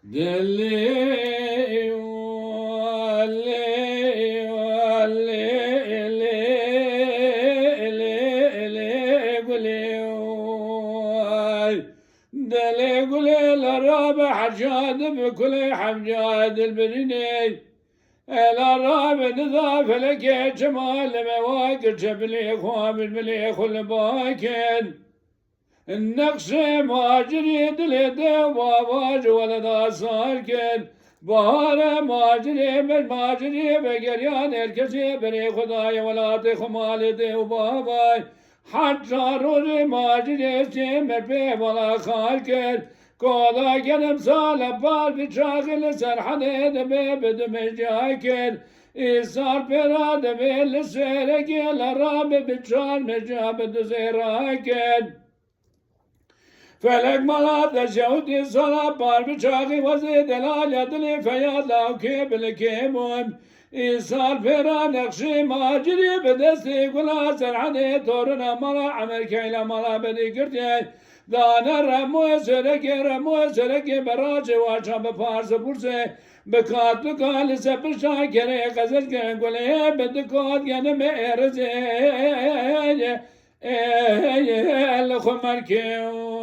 دلي ولي ولي لي لي لي قولي دلي قولي للرابع حجاد بكل حمجاد البرني الرابع نضاف لك جمال مواقف جبلي خواب المليخ والباكن النقش ما جريد لدي وواج ولد سالكن بهار ما جري من ما جري بقريان الكسي بري خداي ولا تخمال دي وباباي حجار ما جري سيمر بي ولا خالكن كولا جنم سال بال بشاغل سرحني دبي بدمش جاكن إصار براد بالسيرك الراب بشار مجاب دزيراكن فلك ملات شهودي صلاة بار بشاقي وزيد الآلية دلي فياد لاو كيبل كيمون إيصال فيرا نقشي ماجري بدستي قلا سرعني تورنا ملا عمر كيلا ملا بدي قرتي دانا رمو سرقي براجي واشا بفارس برسي بكات بكال سبشا كري قزل كن قولي بدكات ينم إرزي الخمر كيون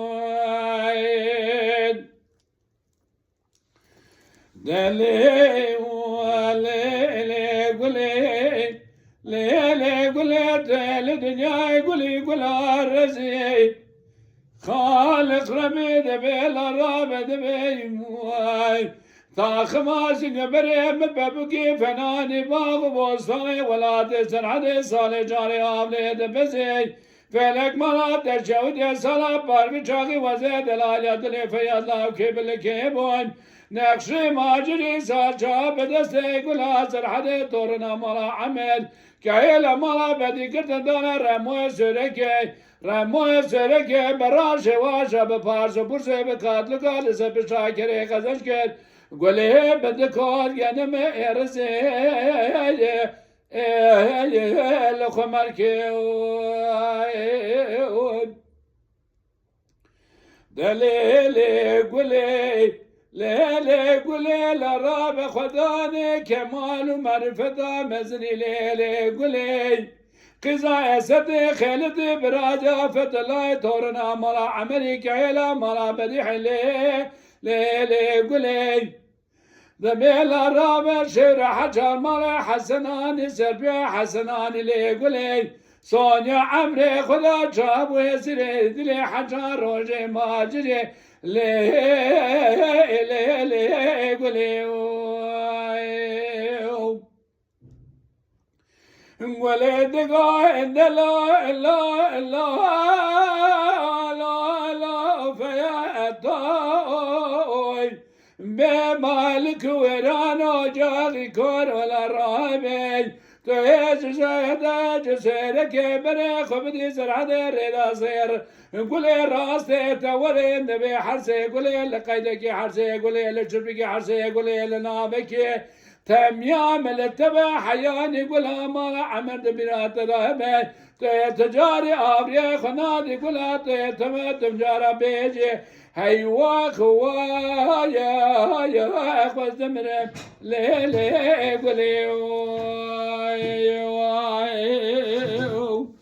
دلي ولي قولي ليلي قولي دلي دنيا قولي رزي خالق رميد بيلا رابد بيمواي تاخماس قبري مبابكي فناني باغ بوصاني ولا تسر حدي صالي جاري عبلي بزي فلك ملات الشهود صلاة باربي شاقي وزيد الالية دلي في الله كيبل كيبون نقشي ماجري سالشا بدستي قلا سر حدي طورنا ملا عمل كايلا ملا بدي كرتن دانا رمو سركي براشي واشا بفارس برسي بكاتلو قالسة بشاكري خزشكر قولي بدكار ينم إرسي الخمر كيون دليلي قولي ليلي قولي لراب خداني كمال ومعرفة مزني ليلي قولي قزا اسد خالد براجا فتلاي تورنا ملا عمري كعيلا ملا بديح لي قولي ذبيل الرابع شير حجر ملا حسناني سربيا حسناني لي قولي صونيا عمري خدا جاب ويسري دلي حجر روجي ماجري لي قولي ولد قائد لا لا لا لا لا فيا توي بمالك ورانو جاري كور ولا رامي تيج زيادة جسيرك بري خبدي زرع ريدا صير قولي راستي توري النبي حرسي قولي لقيدك حرسي قولي لجبك حرسي قولي لنابك تميام التبع حياني قولها ما عمد بنات رهبه تجاري آبري خنادي قولها تمجارة بيجي هيوا خوايا يا أخوة زمرة لي قولي